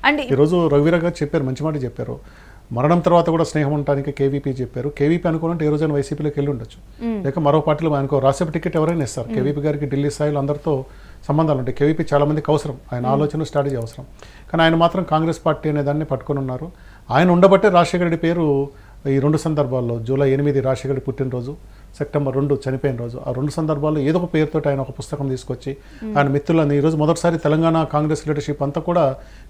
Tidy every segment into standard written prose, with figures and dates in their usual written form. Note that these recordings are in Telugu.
అండ్ ఈరోజు రఘువీర గారు చెప్పారు, మంచి మాట చెప్పారు. మరణం తర్వాత కూడా స్నేహం ఉండడానికి కేవీపీ చెప్పారు. కేవీపీ అనుకున్నట్టు ఏ రోజైనా వైసీపీలోకి వెళ్ళి ఉండొచ్చు, లేక మరో పార్టీలో అనుకో రాజ్యసభ టికెట్ ఎవరైనా ఇస్తారు. కేవీపీ గారికి ఢిల్లీ స్థాయిలో అందరితో సంబంధాలు ఉంటాయి. కేవీపీ చాలా మందికి అవసరం, ఆయన ఆలోచన స్ట్రాటజీ అవసరం. కానీ ఆయన మాత్రం కాంగ్రెస్ పార్టీ అనే దాన్ని పట్టుకొని ఉన్నారు. ఆయన ఉండబట్టే రాజశేఖర రెడ్డి పేరు ఈ 2 సందర్భాల్లో, జూలై 8 రాజశేఖర రెడ్డి పుట్టినరోజు, సెప్టెంబర్ 2 చనిపోయిన రోజు, ఆ 2 సందర్భాల్లో ఏదో ఒక పేరుతో ఆయన ఒక పుస్తకం తీసుకొచ్చి ఆయన మిత్రులని ఈరోజు మొదటిసారి తెలంగాణ కాంగ్రెస్ లీడర్షిప్ అంతా కూడా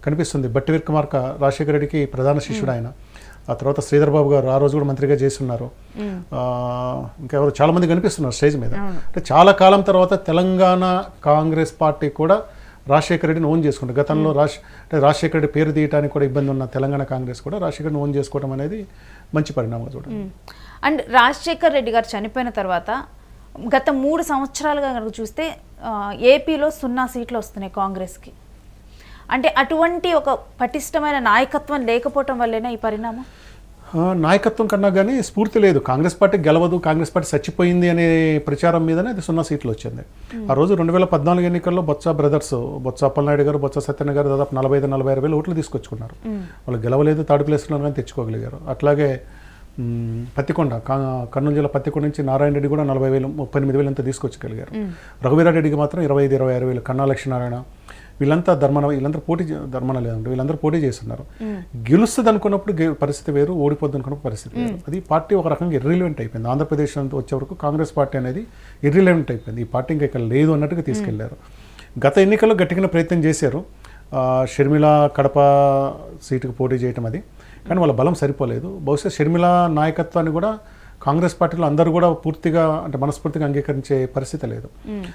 కనిపిస్తుంది. బట్టి విక్రమార్క రాజశేఖర రెడ్డికి ప్రధాన శిష్యుడు ఆయన. ఆ తర్వాత శ్రీధర్ బాబు గారు ఆ రోజు కూడా మంత్రిగా చేస్తున్నారు. ఇంకెవరు చాలా మంది కనిపిస్తున్నారు స్టేజ్ మీద. అంటే చాలా కాలం తర్వాత తెలంగాణ కాంగ్రెస్ పార్టీ కూడా రాజశేఖర రెడ్డిని ఓన్ చేసుకుంటారు. గతంలో రాజశేఖర రెడ్డి పేరు తీయడానికి కూడా ఇబ్బంది ఉన్న తెలంగాణ కాంగ్రెస్ కూడా రాజశేఖర రెడ్డిని ఓన్ చేసుకోవడం అనేది మంచి పరిణామం చూడండి. అండ్ రాజశేఖర్ రెడ్డి గారు చనిపోయిన తర్వాత గత 3 సంవత్సరాలుగా కనుక చూస్తే ఏపీలో 0 సీట్లు వస్తున్నాయి కాంగ్రెస్కి. అంటే అటువంటి ఒక పటిష్టమైన నాయకత్వం లేకపోవటం వల్లేనా ఈ పరిణామం? నాయకత్వం కన్నా కానీ స్ఫూర్తి లేదు. కాంగ్రెస్ పార్టీ గెలవదు, కాంగ్రెస్ పార్టీ చచ్చిపోయింది అనే ప్రచారం మీదనే అది 0 సీట్లు వచ్చింది. ఆ రోజు 2014 ఎన్నికల్లో బొత్స బ్రదర్స్, బొత్స అప్పలనాయుడు గారు, బొత్స సత్యనారాయణ గారు దాదాపు 45-46 వేల ఓట్లు తీసుకొచ్చుకున్నారు. వాళ్ళు గెలవలేదు, థర్డ్ ప్లేస్లో కానీ తెచ్చుకోగలిగారు. అట్లాగే పత్తికొండ, కర్నూలు జిల్లా పత్తికొండ నుంచి నారాయణ రెడ్డి కూడా 40,000, 38,000 అంతా తీసుకొచ్చగలిగారు. రఘువీరారెడ్డికి మాత్రం 25-26 వేలు, కన్నా లక్ష్మీనారాయణ, వీళ్ళంతా వీళ్ళందరూ పోటీ చేస్తున్నారు. గెలుస్తుంది అనుకున్నప్పుడు పరిస్థితి వేరు, ఓడిపోద్ది అనుకున్నప్పుడు పరిస్థితి వేరు. అది పార్టీ ఒక రకంగా ఇర్రిలవెంట్ అయిపోయింది. ఆంధ్రప్రదేశ్ వచ్చే వరకు కాంగ్రెస్ పార్టీ అనేది ఇర్రిలవెంట్ అయిపోయింది. ఈ పార్టీ ఇంకా ఇక్కడ లేదు అన్నట్టుగా తీసుకెళ్లారు. గత ఎన్నికల్లో గట్టిగా ప్రయత్నం చేశారు. షర్మిల కడప సీటుకు పోటీ చేయటం అది, కానీ వాళ్ళ బలం సరిపోలేదు. బహుశా షర్మిల నాయకత్వాన్ని కూడా కాంగ్రెస్ పార్టీలో అందరూ కూడా పూర్తిగా అంటే మనస్ఫూర్తిగా అంగీకరించే పరిస్థితి లేదు.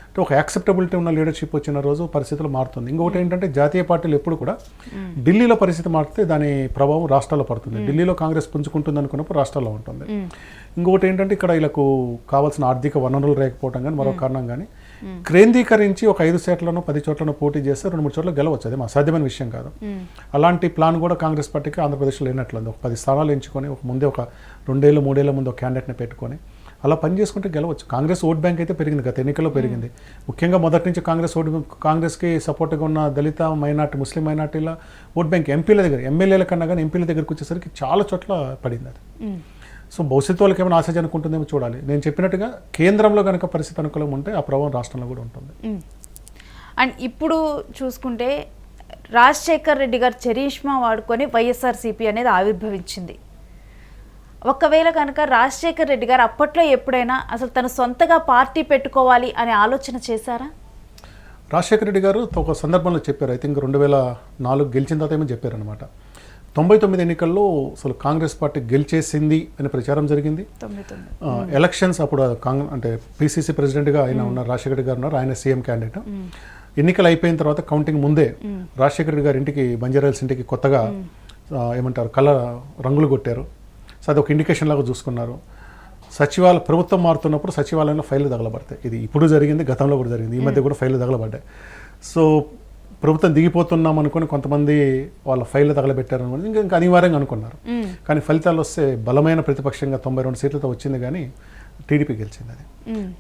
అంటే ఒక యాక్సెప్టబిలిటీ ఉన్న లీడర్షిప్ వచ్చిన రోజు పరిస్థితులు మారుతుంది. ఇంకొకటి ఏంటంటే జాతీయ పార్టీలు ఎప్పుడు కూడా ఢిల్లీలో పరిస్థితి మారితే దాని ప్రభావం రాష్ట్రాల్లో పడుతుంది. ఢిల్లీలో కాంగ్రెస్ పుంజుకుంటుంది అనుకున్నప్పుడు రాష్ట్రాల్లో ఉంటుంది. ఇంకొకటి ఏంటంటే ఇక్కడ వీళ్ళకు కావాల్సిన ఆర్థిక వనరులు లేకపోవడం కానీ మరో కారణం కానీ కేంద్రీకరించి ఒక 5 సీట్లను 10 చోట్లను పోటీ చేస్తే 2-3 చోట్ల గెలవచ్చు. అది అసాధ్యమైన విషయం కాదు. అలాంటి ప్లాన్ కూడా కాంగ్రెస్ పార్టీకి ఆంధ్రప్రదేశ్లో లేనట్లుంది. ఒక 10 స్థానాలు ఎంచుకొని ముందే ఒక 2-3 ఏళ్ల ముందు ఒక క్యాండిడేట్ని పెట్టుకొని అలా పనిచేసుకుంటే గెలవచ్చు. కాంగ్రెస్ ఓట్ బ్యాంక్ అయితే పెరిగింది, గత ఎన్నికల్లో పెరిగింది. ముఖ్యంగా మొదటి నుంచి కాంగ్రెస్కి సపోర్ట్గా ఉన్న దళిత మైనార్టీ, ముస్లిం మైనార్టీల ఓట్ బ్యాంక్ ఎంపీల దగ్గర, ఎమ్మెల్యేల కన్నా కానీ ఎంపీల దగ్గరకు వచ్చేసరికి చాలా చోట్ల పడింది అది. సో భవిష్యత్తు వాళ్ళకి ఏమైనా ఆశ అనుకుంటుందేమో చూడాలి. నేను చెప్పినట్టుగా కేంద్రంలో కనుక పరిస్థితి అనుకూలంగా ఉంటే ఆ ప్రభావం రాష్ట్రంలో కూడా ఉంటుంది. అండ్ ఇప్పుడు చూసుకుంటే రాజశేఖర్ రెడ్డి గారు చరిష్మా వాడుకొని వైఎస్ఆర్సీపీ అనేది ఆవిర్భవించింది. ఒకవేళ కనుక రాజశేఖర్ రెడ్డి గారు అప్పట్లో ఎప్పుడైనా అసలు తను సొంతగా పార్టీ పెట్టుకోవాలి అనే ఆలోచన చేశారా? రాజశేఖర రెడ్డి గారు ఒక సందర్భంలో చెప్పారు, ఐ థింక్ 2004 గెలిచిన తర్వాత ఏమో చెప్పారనమాట. 99 ఎన్నికల్లో అసలు కాంగ్రెస్ పార్టీ గెలిచేసింది అనే ప్రచారం జరిగింది. ఎలక్షన్స్ అప్పుడు అంటే పిసిసి ప్రెసిడెంట్గా ఆయన ఉన్నారు, రాజశేఖర రెడ్డి గారు ఉన్నారు, ఆయన సీఎం క్యాండిడేట్. ఎన్నికలు అయిపోయిన తర్వాత కౌంటింగ్ ముందే రాజశేఖర రెడ్డి గారి ఇంటికి, బంజారాహిల్స్ ఇంటికి కొత్తగా ఏమంటారు కలర్ రంగులు కొట్టారు. సో అది ఒక ఇండికేషన్ లాగా చూసుకున్నారు. ప్రభుత్వం మారుతున్నప్పుడు సచివాలయంలో ఫైళ్లు తగలబడతాయి. ఇది ఇప్పుడు జరిగింది, గతంలో కూడా జరిగింది, ఈ మధ్య కూడా ఫైళ్లు తగలబడ్డాయి. సో ప్రభుత్వం దిగిపోతున్నాం అనుకుని కొంతమంది వాళ్ళ ఫైళ్లు తగలబెట్టారు అనుకుని ఇంకా అనివార్యంగా అనుకున్నారు. కానీ ఫలితాలు వస్తే బలమైన ప్రతిపక్షంగా 92 సీట్లతో వచ్చింది, కానీ టీడీపీ గెలిచింది. అది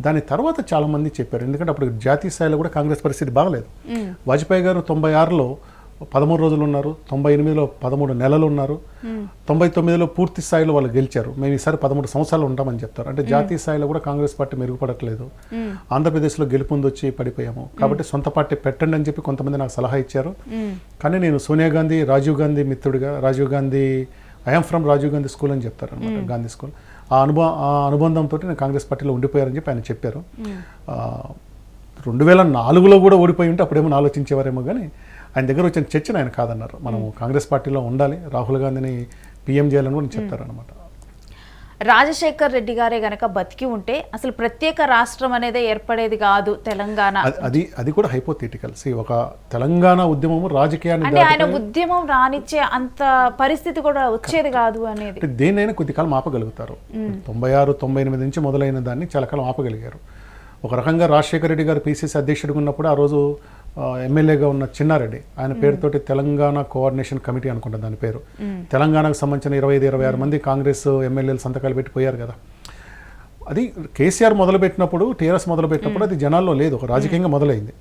దాని తర్వాత చాలా మంది చెప్పారు, ఎందుకంటే అప్పుడు జాతీయ స్థాయిలో కూడా కాంగ్రెస్ పరిస్థితి బాగలేదు. వాజ్పేయి గారు 96లో 13 రోజులు ఉన్నారు, 98లో 13 నెలలు ఉన్నారు, 99లో పూర్తి స్థాయిలో వాళ్ళు గెలిచారు. మేము ఈసారి 13 సంవత్సరాలు ఉంటామని చెప్తారు. అంటే జాతీయ స్థాయిలో కూడా కాంగ్రెస్ పార్టీ మెరుగుపడట్లేదు. ఆంధ్రప్రదేశ్లో గెలుపొందొచ్చి పడిపోయాము. కాబట్టి సొంత పార్టీ పెట్టండి అని చెప్పి కొంతమంది నాకు సలహా ఇచ్చారు. కానీ నేను సోనియా గాంధీ, రాజీవ్ గాంధీ మిత్రుడిగా, Rajiv Gandhi I'm from Rajiv Gandhi school అని చెప్తారు అనమాట, గాంధీ స్కూల్. ఆ అనుబంధంతో నేను కాంగ్రెస్ పార్టీలో ఉండిపోయారని చెప్పి ఆయన చెప్పారు. 2004లో కూడా ఓడిపోయి ఉంటే అప్పుడేమో ఆలోచించేవారేమో, కానీ ఆయన దగ్గర వచ్చిన చర్చను ఆయన కాదన్నారు. మనము కాంగ్రెస్ పార్టీలో ఉండాలి, రాహుల్ గాంధీని పీఎం చేయాలని కూడా చెప్తారనమాట. రాజశేఖర్ రెడ్డి గారే గనక బతికి ఉంటే అసలు ప్రత్యేక రాష్ట్రం అనేది ఏర్పడేది కాదు తెలంగాణ. అది కూడా హైపోథెటికల్. ఒక తెలంగాణ ఉద్యమం రాజకీయాన్ని అంటే ఆయన ఉద్యమం రానిచ్చే అంత పరిస్థితి కూడా వచ్చేది కాదు అనేది. దేన్నైనా కొద్దికాలం ఆపగలుగుతారు. 96, 98 నుంచి మొదలైన దాన్ని చాలా కాలం ఆపగలిగారు. ఒక రకంగా రాజశేఖర రెడ్డి గారు పిసిసి అధ్యక్షుడిగా ఉన్నప్పుడు ఆ రోజు ఎమ్మెల్యేగా ఉన్న చిన్నారెడ్డి, ఆయన పేరుతోటి తెలంగాణ కోఆర్డినేషన్ కమిటీ అనుకుంటా దాని పేరు. తెలంగాణకు సంబంధించిన 25-26 మంది కాంగ్రెస్ ఎమ్మెల్యేలు సంతకాలు పెట్టి పోయారు కదా. అది కేసీఆర్ మొదలుపెట్టినప్పుడు, టీఆర్ఎస్ మొదలుపెట్టినప్పుడు అది జనాల్లో లేదు, ఒక రాజకీయంగా మొదలైంది.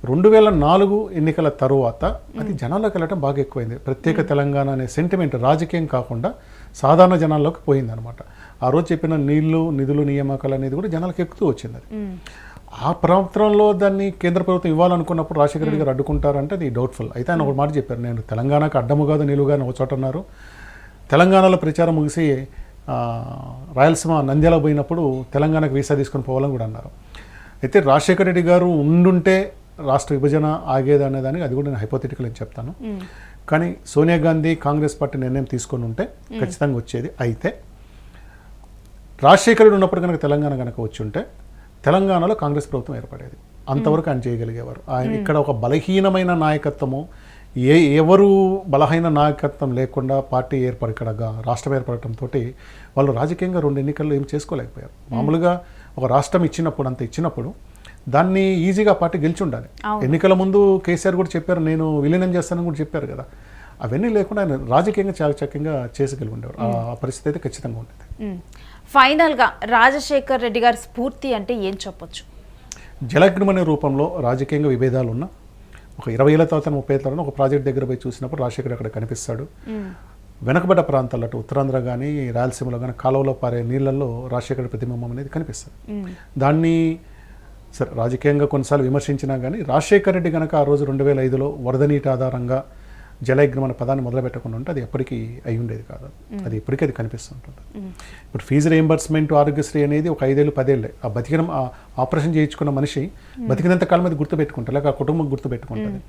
2004 ఎన్నికల తరువాత అది జనాల్లోకి వెళ్ళటం బాగా ఎక్కువైంది. ప్రత్యేక తెలంగాణ అనే సెంటిమెంట్ రాజకీయం కాకుండా సాధారణ జనాల్లోకి పోయిందనమాట. ఆ రోజు చెప్పిన నీళ్లు, నిధులు, నియామకాలు అనేది కూడా జనాలకు ఎక్కుతూ వచ్చింది. అది ఆ ప్రాంతంలో దాన్ని కేంద్ర ప్రభుత్వం ఇవ్వాలనుకున్నప్పుడు రాజశేఖర రెడ్డి గారు అడ్డుకుంటారంటే అది డౌట్ఫుల్. అయితే ఆయన ఒక మాట చెప్పారు, నేను తెలంగాణకు అడ్డము కాదు నిలువుగా ఒక చోట అన్నారు. తెలంగాణలో ప్రచారం ముగిసి రాయలసీమ నంద్యాల పోయినప్పుడు తెలంగాణకు వీసా తీసుకొని పోవాలని కూడా అన్నారు. అయితే రాజశేఖర రెడ్డి గారు ఉండుంటే రాష్ట్ర విభజన ఆగేది అనేదానికి అది కూడా నేను హైపోథెటికల్ అని చెప్తాను. కానీ సోనియా గాంధీ కాంగ్రెస్ పార్టీ నిర్ణయం తీసుకొని ఉంటే ఖచ్చితంగా వచ్చేది. అయితే రాజశేఖర రెడ్డి ఉన్నప్పుడు కనుక తెలంగాణ కనుక వచ్చి ఉంటే తెలంగాణలో కాంగ్రెస్ ప్రభుత్వం ఏర్పడేది. అంతవరకు ఆయన చేయగలిగేవారు. ఆయన ఇక్కడ ఒక బలహీనమైన నాయకత్వము, ఎవరు బలహీన నాయకత్వం లేకుండా పార్టీ ఇక్కడ రాష్ట్రం ఏర్పడటంతో వాళ్ళు రాజకీయంగా 2 ఎన్నికల్లో ఏం చేసుకోలేకపోయారు. మామూలుగా ఒక రాష్ట్రం ఇచ్చినప్పుడు దాన్ని ఈజీగా పార్టీ గెలిచి ఉండాలి. ఎన్నికల ముందు కేసీఆర్ కూడా చెప్పారు, నేను విలీనం చేస్తానని కూడా చెప్పారు కదా. అవన్నీ లేకుండా ఆయన రాజకీయంగా చాలా చక్కగా చేసుకెళ్ళి ఉండేవారు. ఆ పరిస్థితి అయితే ఖచ్చితంగా ఉండేది. ఫైనల్గా రాజశేఖర్ రెడ్డి గారి స్ఫూర్తి అంటే ఏం చెప్పొచ్చు? జలగ్నం అనే రూపంలో రాజకీయంగా విభేదాలు ఉన్న ఒక 20 ఏళ్ళ తర్వాత 30 ఏళ్ళ తర్వాత ఒక ప్రాజెక్ట్ దగ్గర పోయి చూసినప్పుడు రాజశేఖర్ అక్కడ కనిపిస్తాడు. వెనకబడ్డ ప్రాంతాల్లో అటు ఉత్తరాంధ్ర కానీ రాయలసీమలో కానీ కాలువలో పారే నీళ్లలో రాజశేఖర్ ప్రతిబింబం అనేది కనిపిస్తుంది. దాన్ని సరే రాజకీయంగా కొన్నిసార్లు విమర్శించినా కానీ రాజశేఖర్ రెడ్డి కనుక ఆ రోజు 2005లో వరద నీటి ఆధారంగా జలయజ్ఞం అనే పదాన్ని మొదలు పెట్టకుండా ఉంటే అది ఎప్పటికీ అయి ఉండేది కాదు. అది ఇప్పటికీ అది కనిపిస్తుంటుంది. ఇప్పుడు ఫీజు రియంబర్స్మెంట్, ఆరోగ్యశ్రీ అనేది ఒక 5 ఏళ్ళు 10 ఏళ్ళే. ఆ బతికిన ఆపరేషన్ చేయించుకున్న మనిషి బతికినంత కాలం అది గుర్తుపెట్టుకుంటారు, లేక ఆ కుటుంబం గుర్తుపెట్టుకుంటుంది.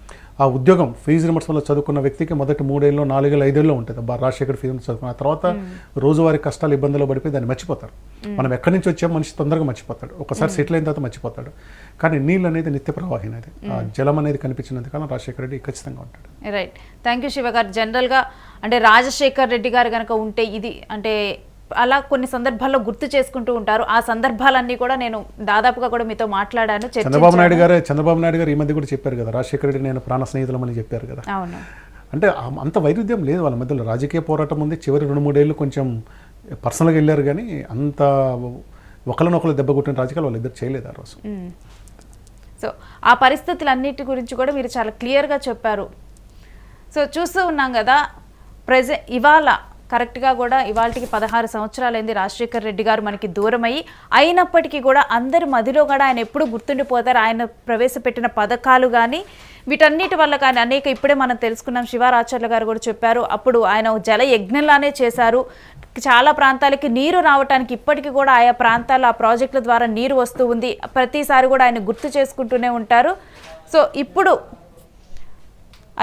ఆ ఉద్యోగం ఫీజు రియంబర్స్మెంట్లో చదువుకున్న వ్యక్తికి మొదటి 3 ఏళ్ళు 4 ఏళ్ళు 5 ఏళ్ళు ఉంటుంది. రాజశేఖర్ ఫీజు చదువుకున్న తర్వాత రోజువారీ కష్టాలు ఇబ్బందులు పడిపోయి దాన్ని మర్చిపోతారు. మనం ఎక్కడి నుంచి వచ్చామో మనిషి తొందరగా మర్చిపోతాడు, ఒకసారి సెటిల్ అయిన తర్వాత మర్చిపోతాడు. కానీ నీళ్ళు అనేది నిత్య ప్రవాహమైనది. ఆ జలం అనేది కనిపించినంతకాలం రాజశేఖర రెడ్డి ఖచ్చితంగా ఉంటాడు. రైట్, థ్యాంక్ యూ శివ గారు. జనరల్గా అంటే రాజశేఖర్ రెడ్డి గారు కనుక ఉంటే ఇది అంటే అలా కొన్ని సందర్భాల్లో గుర్తు చేసుకుంటూ ఉంటారు. ఆ సందర్భాలన్నీ కూడా నేను దాదాపుగా కూడా మీతో మాట్లాడాను. చంద్రబాబు నాయుడు గారు ఈ మధ్య కూడా చెప్పారు కదా, రాజశేఖర రెడ్డి నేను ప్రాణ స్నేహితులం అని చెప్పారు కదా. అవును, అంటే అంత వైరుధ్యం లేదు వాళ్ళ మధ్యలో. రాజకీయ పోరాటం ఉంది, చివరి 2-3 ఏళ్ళు కొంచెం పర్సనల్గా వెళ్ళారు, కానీ అంత ఒకరినొకరు దెబ్బ కొట్టిన రాజకీయాలు వాళ్ళు ఇద్దరు చేయలేదు ఆ రోజు. సో ఆ పరిస్థితులన్నిటి గురించి కూడా మీరు చాలా క్లియర్గా చెప్పారు. సో చూస్తూ ఉన్నాం కదా, ఇవాళ కరెక్ట్గా కూడా ఇవాళకి 16 సంవత్సరాలైంది రాజశేఖర్ రెడ్డి గారు మనకి దూరమయ్యి. అయినప్పటికీ కూడా అందరి మదిలో కూడా ఆయన ఎప్పుడు గుర్తుండిపోతారు. ఆయన ప్రవేశపెట్టిన పథకాలు కానీ వీటన్నిటి వల్ల కానీ అనేక, ఇప్పుడే మనం తెలుసుకున్నాం, శివారాచార్య గారు కూడా చెప్పారు, అప్పుడు ఆయన జల యజ్ఞంలానే చేశారు. చాలా ప్రాంతాలకి నీరు రావటానికి ఇప్పటికీ కూడా ఆయా ప్రాంతాల్లో ఆ ప్రాజెక్టుల ద్వారా నీరు వస్తూ ఉంది. ప్రతిసారి కూడా ఆయన గుర్తు చేసుకుంటూనే ఉంటారు. సో ఇప్పుడు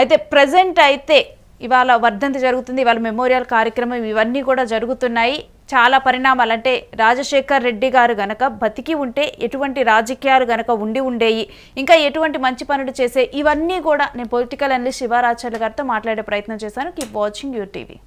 అయితే ప్రజెంట్ అయితే ఇవాళ వర్ధంతి జరుగుతుంది, ఇవాళ మెమోరియల్ కార్యక్రమం, ఇవన్నీ కూడా జరుగుతున్నాయి. చాలా పరిణామాలు అంటే రాజశేఖర్ రెడ్డి గారు గనక బతికి ఉంటే ఎటువంటి రాజకీయాలు గనక ఉండేవి, ఇంకా ఎటువంటి మంచి పనులు చేసే, ఇవన్నీ కూడా నేను పొలిటికల్ అనలిస్ట్ శివారాచార్య గారితో మాట్లాడే ప్రయత్నం చేశాను. Keep watching UTV.